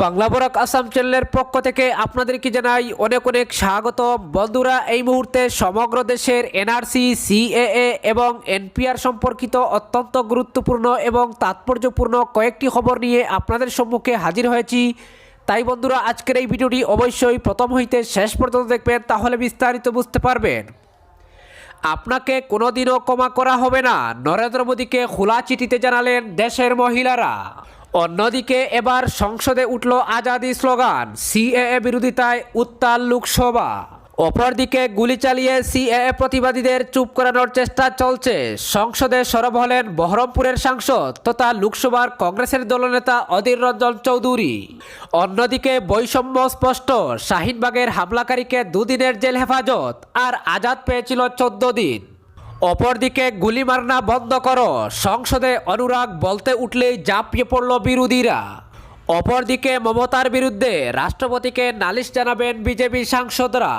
বাংলা বরাক আসাম চ্যানেলের পক্ষ থেকে আপনাদেরকে জানাই অনেক অনেক স্বাগত। বন্ধুরা, এই মুহূর্তে সমগ্র দেশের এনআরসি, সিএএ এবং এনপিআর সম্পর্কিত অত্যন্ত গুরুত্বপূর্ণ এবং তাৎপর্যপূর্ণ কয়েকটি খবর নিয়ে আপনাদের সম্মুখে হাজির হয়েছি। তাই বন্ধুরা, আজকের এই ভিডিওটি অবশ্যই প্রথম হইতে শেষ পর্যন্ত দেখবেন, তাহলে বিস্তারিত বুঝতে পারবেন। আপনাকে কোনোদিনও ক্ষমা করা হবে না, নরেন্দ্র মোদীকে খোলা চিঠিতে জানালেন দেশের মহিলারা। অন্যদিকে এবার সংসদে উঠল আজাদি স্লোগান, সিএএ বিরোধিতায় উত্তাল লোকসভা। অপরদিকে গুলি চালিয়ে সিএএ প্রতিবাদীদের চুপ করানোর চেষ্টা চলছে। সংসদে সরব হলেন বহরমপুরের সাংসদ তথা লোকসভার কংগ্রেসের দলনেতা অধীর রঞ্জন চৌধুরী। অন্যদিকে বৈষম্য স্পষ্ট, শাহিনবাগের হামলাকারীকে দুদিনের জেল হেফাজত আর আজাদ পেয়েছিল 14 দিন। অপরদিকে গুলি মারনা বন্ধ করো, সংসদে অনুরাগ বলতে উঠলেই ঝাঁপিয়ে পড়ল বিরোধীরা। অপরদিকে মমতার বিরুদ্ধে রাষ্ট্রপতিকে নালিশ জানাবেন বিজেপি সাংসদরা।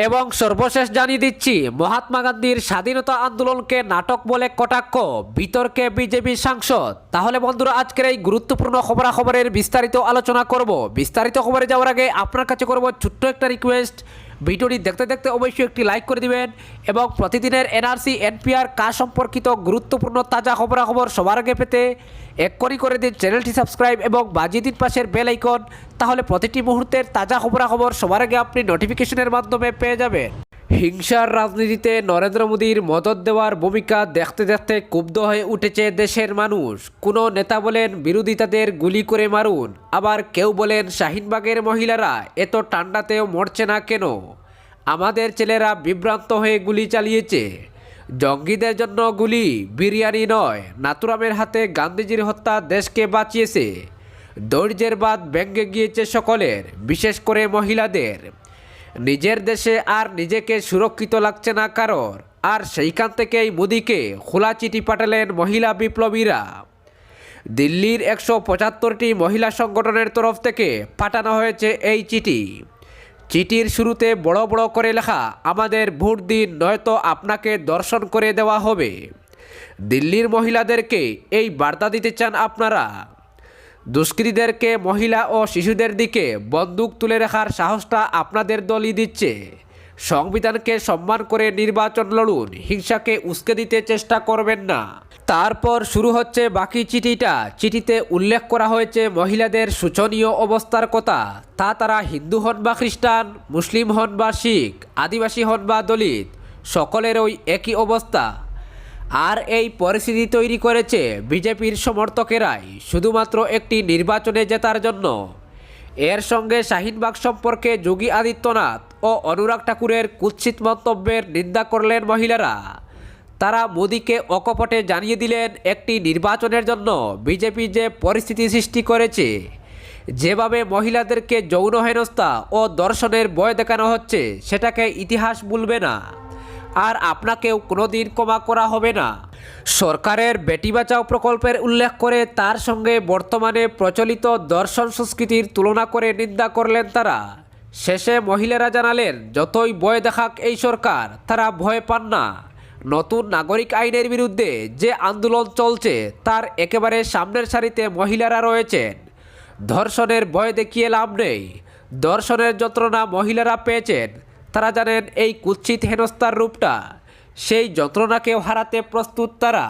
এবং সর্বশেষ জানিয়ে দিচ্ছি, মহাত্মা গান্ধীর স্বাধীনতা আন্দোলনকে নাটক বলে কটাক্ষ, বিতর্কে বিজেপি সাংসদ। তাহলে বন্ধুরা, আজকের এই গুরুত্বপূর্ণ খবরাখবরের বিস্তারিত আলোচনা করব। বিস্তারিত খবরে যাওয়ার আগে আপনার কাছে করব ছোট্ট একটা রিকোয়েস্ট, ভিডিওটি দেখতে দেখতে অবশ্যই একটি লাইক করে দিবেন এবং প্রতিদিনের এনআরসি, এনপিআর কাজ সম্পর্কিত গুরুত্বপূর্ণ তাজা খবরাখবর সবার আগে পেতে এক্ষুনি করে দিন চ্যানেলটি সাবস্ক্রাইব এবং বাজিয়ে দিন পাশের বেল আইকন। তাহলে প্রতিটি মুহূর্তের তাজা খবরাখবর সবার আগে আপনি নোটিফিকেশনের মাধ্যমে পেয়ে যাবেন। হিংসার রাজনীতিতে নরেন্দ্র মোদীর মদত দেওয়ার ভূমিকা দেখতে দেখতে ক্ষুব্ধ হয়ে উঠেছে দেশের মানুষ। কোনো নেতা বলেন বিরোধিতাদের গুলি করে মারুন, আবার কেউ বলেন শাহিনবাগের মহিলারা এত ঠান্ডাতেও মরছে না কেন, আমাদের ছেলেরা বিভ্রান্ত হয়ে গুলি চালিয়েছে। জঙ্গিদের জন্য গুলি, বিরিয়ানি নয়। নাথুরামের হাতে গান্ধীজির হত্যা দেশকে বাঁচিয়েছে। ধৈর্যের বাঁধ ভেঙে গিয়েছে সকলের, বিশেষ করে মহিলাদের। নিজের দেশে আর নিজেকে সুরক্ষিত লাগছে না কারোর, আর সেইখান থেকেই মোদীকে খোলা চিঠি পাঠালেন মহিলা বিপ্লবীরা। দিল্লির 175টি মহিলা সংগঠনের তরফ থেকে পাঠানো হয়েছে এই চিঠি। চিঠির শুরুতে বড় বড় করে লেখা, আমাদের ভোট দিন নয়তো আপনাকে দর্শন করে দেওয়া হবে। দিল্লির মহিলাদেরকে এই বার্তা দিতে চান আপনারা। দুষ্কৃতীদেরকে মহিলা ও শিশুদের দিকে বন্দুক তুলে রাখার সাহসটা আপনাদের দলই দিচ্ছে। সংবিধানকে সম্মান করে নির্বাচন লড়ুন, হিংসাকে উস্কে দিতে চেষ্টা করবেন না। তারপর শুরু হচ্ছে বাকি চিঠিটা। চিঠিতে উল্লেখ করা হয়েছে মহিলাদের শোচনীয় অবস্থার কথা, তা তারা হিন্দু হন বা খ্রিস্টান, মুসলিম হন বা শিখ, আদিবাসী হন বা দলিত, সকলের ওই একই অবস্থা। আর এই পরিস্থিতি তৈরি করেছে বিজেপির সমর্থকেরাই, শুধুমাত্র একটি নির্বাচনে জেতার জন্য। এর সঙ্গে শাহিনবাগ সম্পর্কে যোগী আদিত্যনাথ ও অনুরাগ ঠাকুরের কুৎসিত মন্তব্যের নিন্দা করলেন মহিলারা। তারা মোদীকে অকপটে জানিয়ে দিলেন একটি নির্বাচনের জন্য বিজেপি যে পরিস্থিতি সৃষ্টি করেছে, যেভাবে মহিলাদেরকে যৌন হেনস্থা ও ধর্ষণের ভয় দেখানো হচ্ছে, সেটাকে ইতিহাস ভুলবে না, আর আপনাকেও কোনোদিন ক্ষমা করা হবে না। সরকারের বেটি বাঁচাও প্রকল্পের উল্লেখ করে তার সঙ্গে বর্তমানে প্রচলিত দর্শন সংস্কৃতির তুলনা করে নিন্দা করলেন তারা। শেষে মহিলারা জানালেন, যতই ভয় দেখাক এই সরকার, তারা ভয় পান না। নতুন নাগরিক আইনের বিরুদ্ধে যে আন্দোলন চলছে, তার একেবারে সামনের সারিতে মহিলারা রয়েছেন। ধর্ষণের ভয় দেখিয়ে লাভ নেই। ধর্ষণের যন্ত্রণা মহিলারা পেয়েছেন, তারা জানেন এই কুৎসিত হেনস্থার রূপটা, সেই যন্ত্রণাকেও হারাতে প্রস্তুত তারা।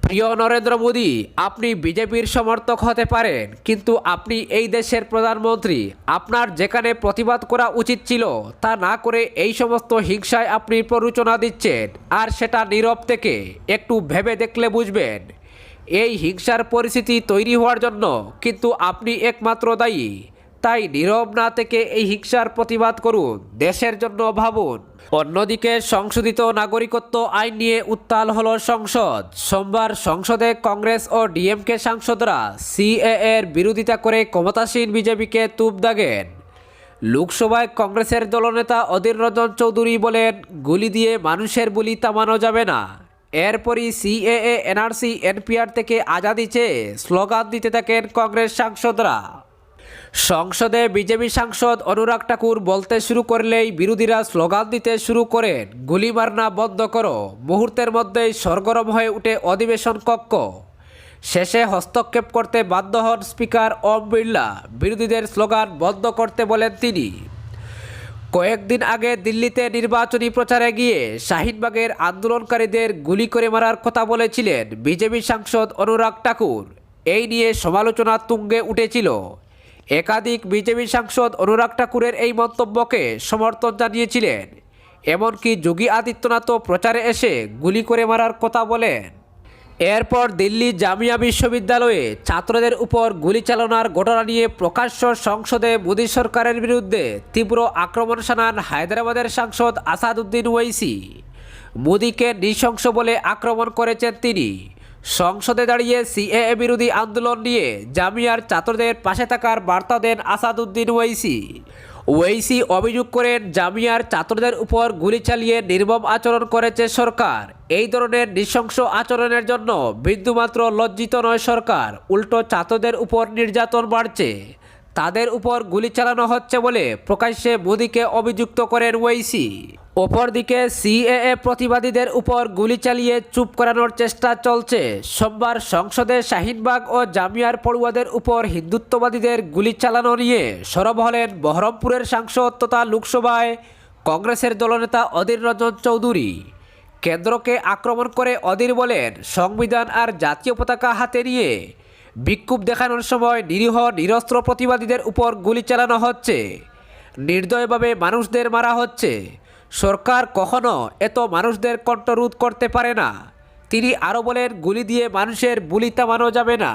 প্রিয় নরেন্দ্র মোদী, আপনি বিজেপির সমর্থক হতে পারেন, কিন্তু আপনি এই দেশের প্রধানমন্ত্রী। আপনার যেখানে প্রতিবাদ করা উচিত ছিল তা না করে এই সমস্ত হিংসায় আপনি প্ররোচনা দিচ্ছেন, আর সেটা নীরব থেকে। একটু ভেবে দেখলে বুঝবেন এই হিংসার পরিস্থিতি তৈরি হওয়ার জন্য কিন্তু আপনি একমাত্র দায়ী। তাই নীরব না থেকে এই হিংসার প্রতিবাদ করুন, দেশের জন্য ভাবুন। অন্যদিকে সংশোধিত নাগরিকত্ব আইন নিয়ে উত্তাল হলো সংসদ। সোমবার সংসদে কংগ্রেস ও ডিএমকে সাংসদরা সিএএ এর বিরোধিতা করে ক্ষমতাসীন বিজেপিকে তুপ দাগেন। লোকসভায় কংগ্রেসের দলনেতা অধীর রঞ্জন চৌধুরী বলেন, গুলি দিয়ে মানুষের বুলি থামানো যাবে না। এরপরই সিএএ, এনআরসি, এনপিআর থেকে আজাদি চেয়ে স্লোগান দিতে থাকেন কংগ্রেস সাংসদরা। সংসদে বিজেপি সাংসদ অনুরাগ ঠাকুর বলতে শুরু করলেই বিরোধীরা স্লোগান দিতে শুরু করেন, গুলি মারনা বন্ধ করো। মুহূর্তের মধ্যেই সরগরম হয়ে উঠে অধিবেশন কক্ষ। শেষে হস্তক্ষেপ করতে বাধ্য হন স্পিকার ওম বিড়লা। বিরোধীদের স্লোগান বন্ধ করতে বলেন তিনি। কয়েকদিন আগে দিল্লিতে নির্বাচনী প্রচারে গিয়ে শাহিনবাগের আন্দোলনকারীদের গুলি করে মারার কথা বলেছিলেন বিজেপি সাংসদ অনুরাগ ঠাকুর। এই নিয়ে সমালোচনা তুঙ্গে উঠেছিল। একাধিক বিজেপি সাংসদ অনুরাগ ঠাকুরের এই মন্তব্যকে সমর্থন জানিয়েছিলেন। এমনকি যোগী আদিত্যনাথও প্রচারে এসে গুলি করে মারার কথা বলেন। এরপর দিল্লি জামিয়া বিশ্ববিদ্যালয়ে ছাত্রদের উপর গুলি চালানোর ঘটনা নিয়ে প্রকাশ্য সংসদে মোদী সরকারের বিরুদ্ধে তীব্র আক্রমণ শানান হায়দ্রাবাদের সাংসদ আসাদুদ্দিন ওয়াইসি। মোদীকে নৃশংস বলে আক্রমণ করেছেন তিনি। সংসদে দাঁড়িয়ে সিএএ বিরোধী আন্দোলন নিয়ে জামিয়ার ছাত্রদের পাশে থাকার বার্তা দেন আসাদুদ্দিন ওয়াইসি। ওয়াইসি অভিযোগ করেন জামিয়ার ছাত্রদের উপর গুলি চালিয়ে নির্মম আচরণ করেছে সরকার। এই ধরনের নৃশংস আচরণের জন্য বিন্দুমাত্র লজ্জিত নয় সরকার, উল্টো ছাত্রদের উপর নির্যাতন বাড়ছে, তাদের উপর গুলি চালানো হচ্ছে বলে প্রকাশ্যে মোদীকে অভিযুক্ত করেন ওয়াইসি। অপরদিকে সিএএ প্রতিবাদীদের উপর গুলি চালিয়ে চুপ করানোর চেষ্টা চলছে। সোমবার সংসদে শাহিনবাগ ও জামিয়ার পড়ুয়াদের উপর হিন্দুত্ববাদীদের গুলি চালানো নিয়ে সরব হলেন বহরমপুরের সাংসদ তথা লোকসভায় কংগ্রেসের দলনেতা অধীর রঞ্জন চৌধুরী। কেন্দ্রকে আক্রমণ করে অধীর বলেন, সংবিধান আর জাতীয় পতাকা হাতে নিয়ে বিক্ষোভ দেখানোর সময় নিরীহ নিরস্ত্র প্রতিবাদীদের উপর গুলি চালানো হচ্ছে, নির্দয়ভাবে মানুষদের মারা হচ্ছে। সরকার কখনো এত মানুষদের কণ্ঠরোধ করতে পারে না। তিনি আরও বলেন, গুলি দিয়ে মানুষের বুলি থামানো যাবে না।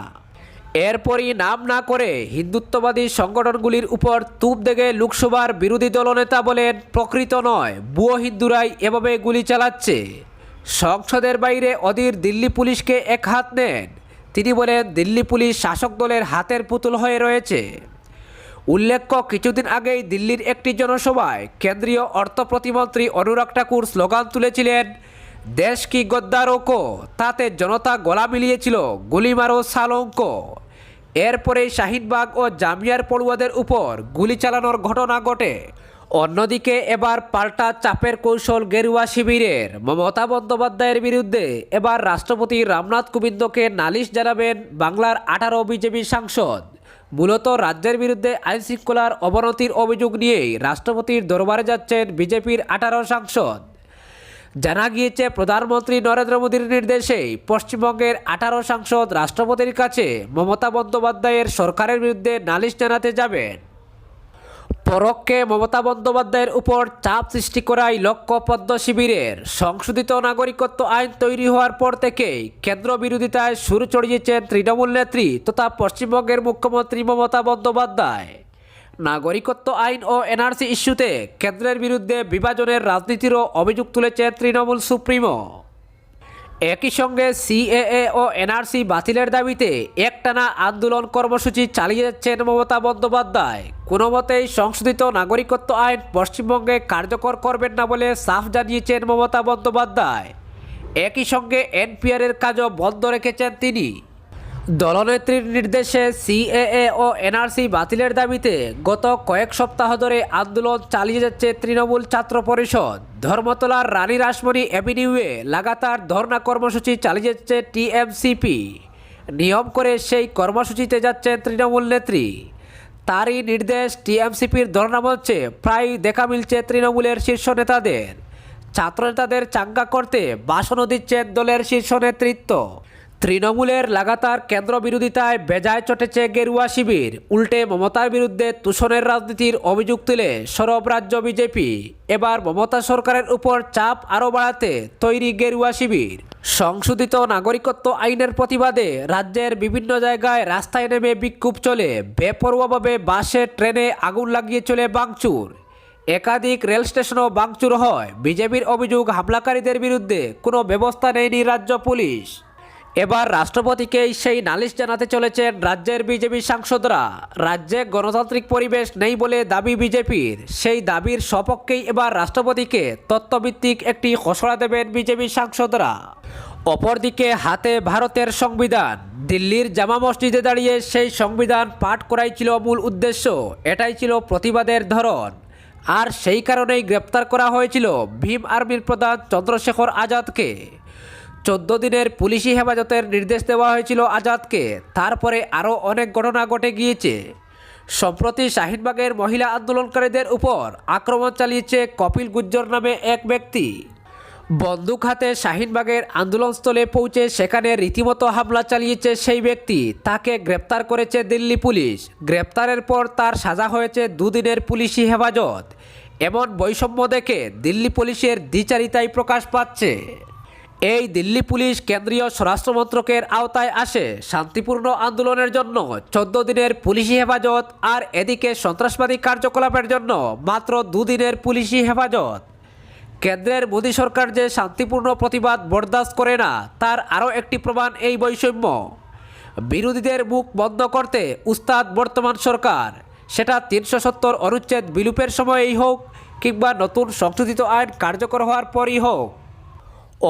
এরপরই নাম না করে হিন্দুত্ববাদী সংগঠনগুলির উপর তুপ দেগে লোকসভার বিরোধী দলনেতা বলেন, প্রকৃত নয়, ভুয়ো হিন্দুরাই এভাবে গুলি চালাচ্ছে। সংসদের বাইরে অধীর দিল্লি পুলিশকে এক হাত নেন। তিনি বলেন, দিল্লি পুলিশ শাসক দলের হাতের পুতুল হয়ে রয়েছে। উল্লেখ্য, কিছুদিন আগেই দিল্লির একটি জনসভায় কেন্দ্রীয় অর্থ প্রতিমন্ত্রী অনুরাগ ঠাকুর স্লোগান তুলেছিলেন, দেশ কি গদ্দারো কো, তাতে জনতা গলা মিলিয়েছিল, গুলি মারো সালঙ্কো। এরপরেই শাহিনবাগ ও জামিয়ার পড়ুয়াদের উপর গুলি চালানোর ঘটনা ঘটে। অন্যদিকে এবার পাল্টা চাপের কৌশল গেরুয়া শিবিরের। মমতা বন্দ্যোপাধ্যায়ের বিরুদ্ধে এবার রাষ্ট্রপতি রামনাথ কোবিন্দকে নালিশ জানাবেন বাংলার 18 বিজেপি সাংসদ। মূলত রাজ্যের বিরুদ্ধে আইনশৃঙ্খলার অবনতির অভিযোগ নিয়েই রাষ্ট্রপতির দরবারে যাচ্ছেন বিজেপির 18 সাংসদ। জানা গিয়েছে, প্রধানমন্ত্রী নরেন্দ্র মোদীর নির্দেশেই পশ্চিমবঙ্গের 18 সাংসদ রাষ্ট্রপতির কাছে মমতা বন্দ্যোপাধ্যায়ের সরকারের বিরুদ্ধে নালিশ জানাতে যাবেন। পরোক্ষে মমতা বন্দ্যোপাধ্যায়ের উপর চাপ সৃষ্টি করাই লক্ষ্য পদ্ম শিবিরের। সংশোধিত নাগরিকত্ব আইন তৈরি হওয়ার পর থেকেই কেন্দ্র বিরোধিতায় সুর চড়িয়েছেন তৃণমূল নেত্রী তথা পশ্চিমবঙ্গের মুখ্যমন্ত্রী মমতা বন্দ্যোপাধ্যায়। নাগরিকত্ব আইন ও এনআরসি ইস্যুতে কেন্দ্রের বিরুদ্ধে বিভাজনের রাজনীতিরও অভিযোগ তুলেছেন তৃণমূল সুপ্রিমো। একই সঙ্গে সিএএ ও এনআরসি বাতিলের দাবিতে একটানা আন্দোলন কর্মসূচি চালিয়ে যাচ্ছেন মমতা বন্দ্যোপাধ্যায়। কোনো মতেই সংশোধিত নাগরিকত্ব আইন পশ্চিমবঙ্গে কার্যকর করবেন না বলে সাফ জানিয়েছেন মমতা বন্দ্যোপাধ্যায়। একই সঙ্গে এনপিআরের কাজও বন্ধ রেখেছেন তিনি। দলনেত্রীর নির্দেশে সিএএ ও এনআরসি বাতিলের দাবিতে গত কয়েক সপ্তাহ ধরে আন্দোলন চালিয়ে যাচ্ছে তৃণমূল ছাত্র পরিষদ। ধর্মতলার রানী রাসমণি অ্যাভিনিউয়ে লাগাতার ধর্ণা কর্মসূচি চালিয়ে যাচ্ছে টিএমসিপি। নিয়ম করে সেই কর্মসূচিতে যাচ্ছেন তৃণমূল নেত্রী। তারই নির্দেশ টিএমসিপির ধর্ণা মঞ্চে প্রায় দেখা মিলছে তৃণমূলের শীর্ষ নেতাদের। ছাত্রনেতাদের চাঙ্গা করতে ভাষণও দিচ্ছেন দলের শীর্ষ নেতৃত্ব। তৃণমূলের লাগাতার কেন্দ্র বিরোধিতায় বেজায় চটেছে গেরুয়া শিবির। উল্টে মমতার বিরুদ্ধে তুষণের রাজনীতির অভিযোগ তুলে সরব রাজ্য বিজেপি। এবার মমতা সরকারের উপর চাপ আরও বাড়াতে তৈরি গেরুয়া শিবির। সংশোধিত নাগরিকত্ব আইনের প্রতিবাদে রাজ্যের বিভিন্ন জায়গায় রাস্তায় নেমে বিক্ষোভ চলে। বেপরোয়াভাবে বাসে ট্রেনে আগুন লাগিয়ে চলে ভাঙচুর। একাধিক রেল স্টেশনও ভাঙচুর হয়। বিজেপির অভিযোগ, হামলাকারীদের বিরুদ্ধে কোনো ব্যবস্থা নেয়নি রাজ্য পুলিশ। এবার রাষ্ট্রপতিকেই সেই নালিশ জানাতে চলেছেন রাজ্যের বিজেপি সাংসদরা। রাজ্যে গণতান্ত্রিক পরিবেশ নেই বলে দাবি বিজেপির। সেই দাবির সপক্ষেই এবার রাষ্ট্রপতিকে তথ্যভিত্তিক একটি খসড়া দেবেন বিজেপি সাংসদরা। অপরদিকে হাতে ভারতের সংবিধান। দিল্লির জামা মসজিদে দাঁড়িয়ে সেই সংবিধান পাঠ করাই ছিল মূল উদ্দেশ্য। এটাই ছিল প্রতিবাদের ধরন। আর সেই কারণেই গ্রেপ্তার করা হয়েছিল ভীম আর্মির প্রধান চন্দ্রশেখর আজাদকে। 14 দিনের পুলিশি হেফাজতের নির্দেশ দেওয়া হয়েছিল আজাদকে। তারপরে আরও অনেক ঘটনা ঘটে গিয়েছে। সম্প্রতি শাহিনবাগের মহিলা আন্দোলনকারীদের উপর আক্রমণ চালিয়েছে কপিল গুজ্জর নামে এক ব্যক্তি। বন্দুক হাতে শাহিনবাগের আন্দোলনস্থলে পৌঁছে সেখানে রীতিমতো হামলা চালিয়েছে সেই ব্যক্তি। তাকে গ্রেপ্তার করেছে দিল্লি পুলিশ। গ্রেপ্তারের পর তার সাজা হয়েছে 2 দিনের পুলিশি হেফাজত। এমন বৈষম্য দেখে দিল্লি পুলিশের দ্বিচারিতাই প্রকাশ পাচ্ছে। এই দিল্লি পুলিশ কেন্দ্রীয় স্বরাষ্ট্র মন্ত্রকের আওতায় আসে। শান্তিপূর্ণ আন্দোলনের জন্য 14 দিনের পুলিশি হেফাজত, আর এদিকে সন্ত্রাসবাদী কার্যকলাপের জন্য মাত্র 2 দিনের পুলিশি হেফাজত। কেন্দ্রের মোদী সরকার যে শান্তিপূর্ণ প্রতিবাদ বরদাস্ত করে না, তার আরও একটি প্রমাণ এই বৈষম্য। বিরোধীদের মুখ বন্ধ করতে উস্তাদ বর্তমান সরকার, সেটা 370 অনুচ্ছেদ বিলোপের সময়েই হোক কিংবা নতুন সংশোধিত আইন কার্যকর হওয়ার পরই হোক।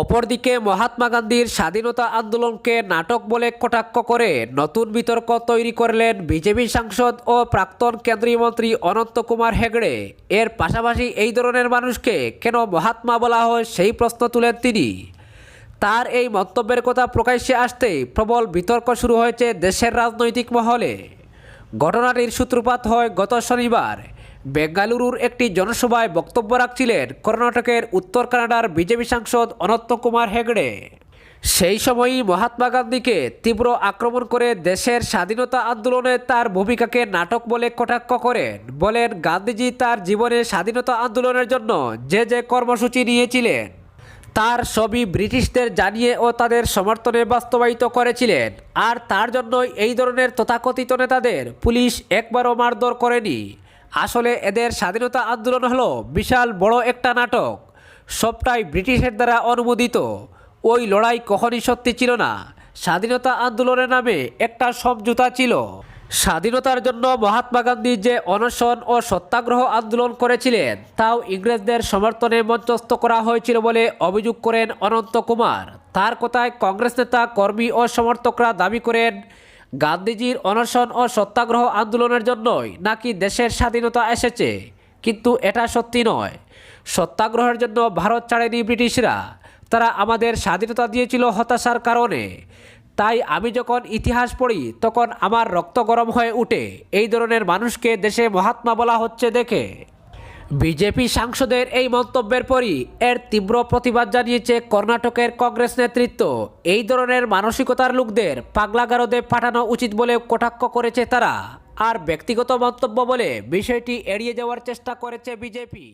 অপরদিকে মহাত্মা গান্ধীর স্বাধীনতা আন্দোলনকে নাটক বলে কটাক্ষ করে নতুন বিতর্ক তৈরি করলেন বিজেপি সাংসদ ও প্রাক্তন কেন্দ্রীয় মন্ত্রী অনন্ত কুমার হেগড়ে। এর পাশাপাশি এই ধরনের মানুষকে কেন মহাত্মা বলা হয় সেই প্রশ্ন তুলেন তিনি। তার এই মন্তব্যের কথা প্রকাশ্যে আসতেই প্রবল বিতর্ক শুরু হয়েছে দেশের রাজনৈতিক মহলে। ঘটনাটির সূত্রপাত হয় গত শনিবার। বেঙ্গালুরুর একটি জনসভায় বক্তব্য রাখছিলেন কর্ণাটকের উত্তর কানাডার বিজেপি সাংসদ অনন্ত কুমার হেগড়ে। সেই সময়ই মহাত্মা গান্ধীকে তীব্র আক্রমণ করে দেশের স্বাধীনতা আন্দোলনে তার ভূমিকাকে নাটক বলে কটাক্ষ করেন। বলেন, গান্ধীজি তার জীবনে স্বাধীনতা আন্দোলনের জন্য যে যে কর্মসূচি নিয়েছিলেন তার সবই ব্রিটিশদের জানিয়ে ও তাদের সমর্থনে বাস্তবায়িত করেছিলেন, আর তার জন্যই এই ধরনের তথাকথিত নেতাদের পুলিশ একবারও মারধর করেনি। আসলে এদের স্বাধীনতা আন্দোলন হলো বিশাল বড় একটা নাটক, সবটাই ব্রিটিশের দ্বারা অনুমোদিত। ওই লড়াই কখনই সত্যি ছিল না। স্বাধীনতা আন্দোলনের নামে একটা সমঝোতা ছিল। স্বাধীনতার জন্য মহাত্মা গান্ধী যে অনশন ও সত্যাগ্রহ আন্দোলন করেছিলেন তাও ইংরেজদের সমর্থনে মঞ্চস্থ করা হয়েছিল বলে অভিযোগ করেন অনন্ত কুমার। তার কথায় কংগ্রেস নেতা, কর্মী ও সমর্থকরা দাবি করেন গান্ধীজির অনশন ও সত্যাগ্রহ আন্দোলনের জন্যই নাকি দেশের স্বাধীনতা এসেছে, কিন্তু এটা সত্যি নয়। সত্যাগ্রহের জন্য ভারত ছাড়েনি ব্রিটিশরা, তারা আমাদের স্বাধীনতা দিয়েছিল হতাশার কারণে। তাই আমি যখন ইতিহাস পড়ি তখন আমার রক্ত গরম হয়ে ওঠে এই ধরনের মানুষকে দেশে মহাত্মা বলা হচ্ছে দেখে। বিজেপি সাংসদের এই মন্তব্যের পরই এর তীব্র প্রতিবাদ জানিয়েছে কর্ণাটকের কংগ্রেস নেতৃত্ব। এই ধরনের মানসিকতার লোকদের পাগলাগারদে পাঠানো উচিত বলে কটাক্ষ করেছে তারা। আর ব্যক্তিগত মন্তব্য বলে বিষয়টি এড়িয়ে যাওয়ার চেষ্টা করেছে বিজেপি।